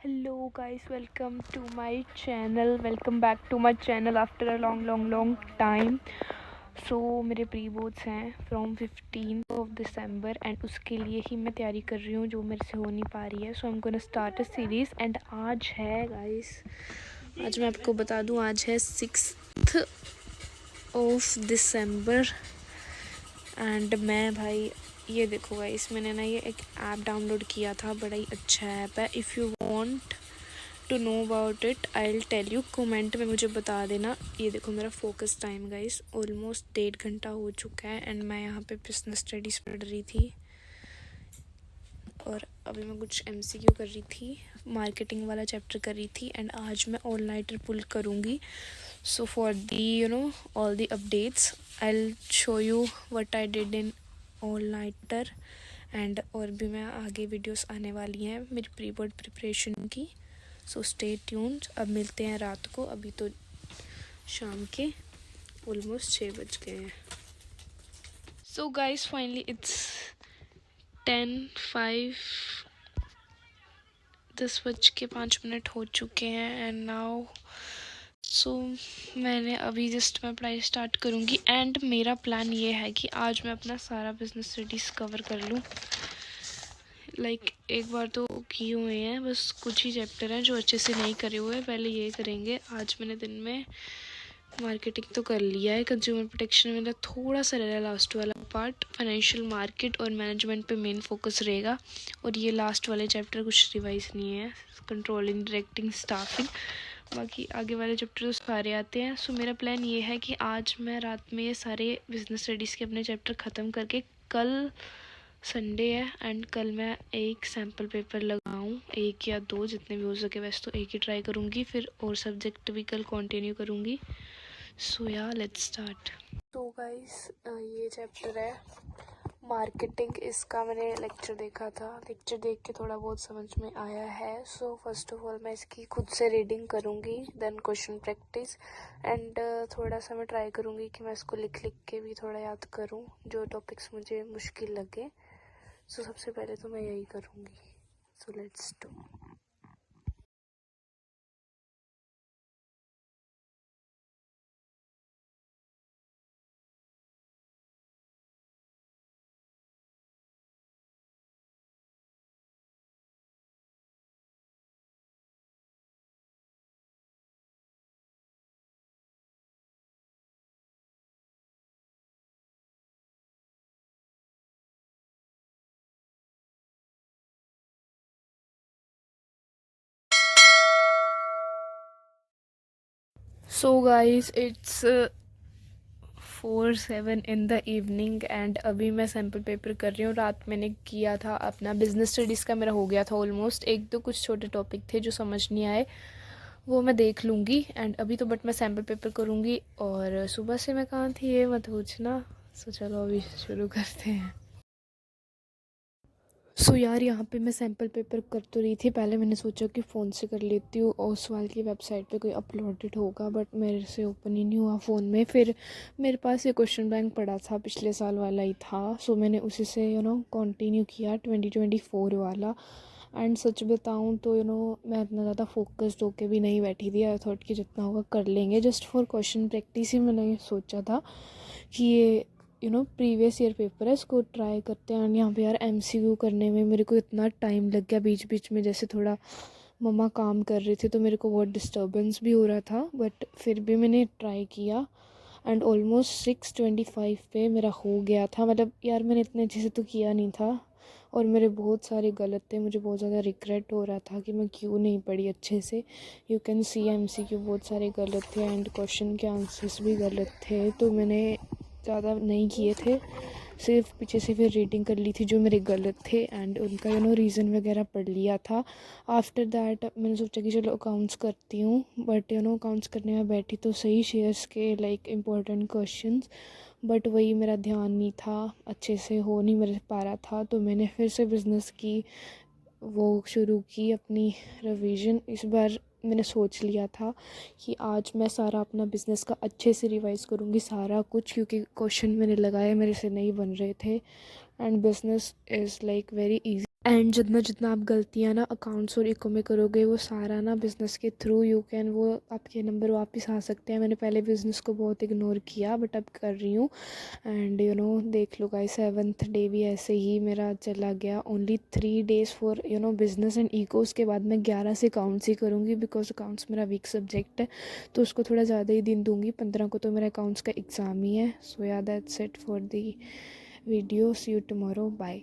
Hello guys, welcome back to my channel after a long time. So मेरे pre boards हैं from 15 December and उसके लिए ही मैं तैयारी कर रही हूँ जो मेरे से हो नहीं पा रही है. So I am gonna start a series and आज है गाइस, आज मैं आपको बता दूँ, आज है 6 दिसंबर एंड मैं भाई ये देखो गाइस, मैंने ना ये एक ऐप डाउनलोड किया था, बड़ा ही अच्छा ऐप है. If you want to know about it I will tell you. Comment में मुझे बता देना. ये देखो मेरा फोकस टाइम गाइस, ऑलमोस्ट 1.5 घंटा हो चुका है एंड मैं यहाँ पे बिजनेस स्टडीज़ पढ़ रही थी और अभी मैं कुछ MCQ कर रही थी, मार्केटिंग वाला चैप्टर कर रही थी एंड आज मैं ऑल नाइटर पुल करूँगी. So for the all the updates I will show you what I did in all nighter and और भी मैं आगे वीडियोस आने वाली हैं मेरी प्री बोर्ड प्रिपरेशन की. So stay tuned. अब मिलते हैं रात को. अभी तो शाम के ऑलमोस्ट 6 बज गए हैं. सो गाइस फाइनली इट्स 10:05, 10:05 हो चुके हैं एंड नाउ सो मैंने अभी जस्ट मैं पढ़ाई स्टार्ट करूँगी एंड मेरा प्लान ये है कि आज मैं अपना सारा बिजनेस स्टडीज़ कवर कर लूँ. एक बार तो किए हुए हैं, बस कुछ ही चैप्टर हैं जो अच्छे से नहीं करे हुए, पहले ये करेंगे. आज मैंने दिन में मार्केटिंग तो कर लिया है, कंज्यूमर प्रोटेक्शन मेरा थोड़ा सा रह रहा है, लास्ट वाला पार्ट. फाइनेंशियल मार्केट और मैनेजमेंट पे मेन फोकस रहेगा और ये लास्ट वाले चैप्टर कुछ रिवाइज नहीं है, कंट्रोलिंग, डायरेक्टिंग, स्टाफिंग. बाकी आगे वाले चैप्टर तो सारे आते हैं. सो मेरा प्लान ये है कि आज मैं रात में ये सारे बिजनेस स्टडीज़ के अपने चैप्टर ख़त्म करके, कल संडे है एंड कल मैं एक सैम्पल पेपर लगाऊं, 1 या 2 जितने भी हो सके. वैसे तो एक ही ट्राई करूँगी, फिर और सब्जेक्ट भी कल कंटिन्यू करूँगी. सो या लेट्स स्टार्ट. तो गाइस ये चैप्टर है मार्केटिंग. इसका मैंने लेक्चर देखा था, लेक्चर देख के थोड़ा बहुत समझ में आया है. सो फर्स्ट ऑफ ऑल मैं इसकी खुद से रीडिंग करूँगी, देन क्वेश्चन प्रैक्टिस एंड थोड़ा सा मैं ट्राई करूँगी कि मैं इसको लिख के भी थोड़ा याद करूँ जो टॉपिक्स मुझे मुश्किल लगे. सो सबसे पहले तो मैं यही करूँगी. So let's do. So guys it's 4:07 in the evening and अभी मैं सैम्पल पेपर कर रही हूँ. रात मैंने किया था अपना बिजनेस स्टडीज़ का, मेरा हो गया था ऑलमोस्ट. एक दो कुछ छोटे टॉपिक थे जो समझ नहीं आए, वो मैं देख लूँगी एंड अभी तो बट मैं सैम्पल पेपर करूँगी. और सुबह से मैं कहाँ थी ये मत पूछना. सो चलो अभी शुरू करते हैं. सो यार यहाँ पे मैं सैम्पल पेपर कर तो रही थी, पहले मैंने सोचा कि फ़ोन से कर लेती हूँ और सवाल की वेबसाइट पे कोई अपलोडेड होगा, बट मेरे से ओपन ही नहीं हुआ फ़ोन में. फिर मेरे पास ये क्वेश्चन बैंक पड़ा था, पिछले साल वाला ही था. सो मैंने उसी से कंटिन्यू किया 2024 वाला. एंड सच बताऊँ तो मैं इतना ज़्यादा फोकस्ड होके भी नहीं बैठी थी. आई थॉट कि जितना होगा कर लेंगे, जस्ट फॉर क्वेश्चन प्रैक्टिस ही मैंने सोचा था कि ये प्रीवियस ईयर पेपर है, इसको ट्राई करते हैं. यहाँ पे यार MCQ करने में मेरे को इतना टाइम लग गया बीच बीच में, जैसे थोड़ा मम्मा काम कर रहे थे तो मेरे को बहुत डिस्टर्बेंस भी हो रहा था, बट फिर भी मैंने ट्राई किया एंड ऑलमोस्ट 6:25 पे मेरा हो गया था. मतलब यार मैंने इतने अच्छे से तो किया नहीं था और मेरे बहुत सारे गलत थे. मुझे बहुत ज़्यादा रिग्रेट हो रहा था कि मैं क्यों नहीं पढ़ी अच्छे से. यू कैन सी MCQ बहुत सारे गलत थे एंड क्वेश्चन के आंसर्स भी गलत थे, तो मैंने ज़्यादा नहीं किए थे, सिर्फ पीछे से फिर रीडिंग कर ली थी जो मेरे गलत थे एंड उनका रीज़न वगैरह पढ़ लिया था. आफ्टर दैट मैंने सोचा कि चलो अकाउंट्स करती हूँ, बट अकाउंट्स करने में बैठी तो सही शेयर्स के इम्पोर्टेंट क्वेश्चंस, बट वही मेरा ध्यान नहीं था, अच्छे से हो नहीं मेरे पा रहा था. तो मैंने फिर से बिज़नेस की वो शुरू की अपनी रिवीजन. इस बार मैंने सोच लिया था कि आज मैं सारा अपना बिज़नेस का अच्छे से रिवाइज़ करूँगी सारा कुछ, क्योंकि क्वेश्चन मैंने लगाए मेरे से नहीं बन रहे थे and business is very easy. And जितना जितना आप गलतियाँ ना अकाउंट्स और इको में करोगे वो सारा ना बिज़नेस के थ्रू यू कैन वो आपके नंबर वापस आ सकते हैं। मैंने पहले बिज़नेस को बहुत इग्नोर किया बट अब कर रही हूँ। एंड देख लो गाइस 7th डे भी ऐसे ही मेरा चला गया। Only 3 days for business and eco. उसके बाद मैं 11 से अकाउंट्स ही करूँगी बिकॉज अकाउंट्स मेरा वीक सब्जेक्ट है, तो उसको थोड़ा ज़्यादा ही दिन दूँगी। 15 को तो मेरा अकाउंट्स का एग्ज़ाम ही है। So yeah that's it for the video. See you tomorrow, bye.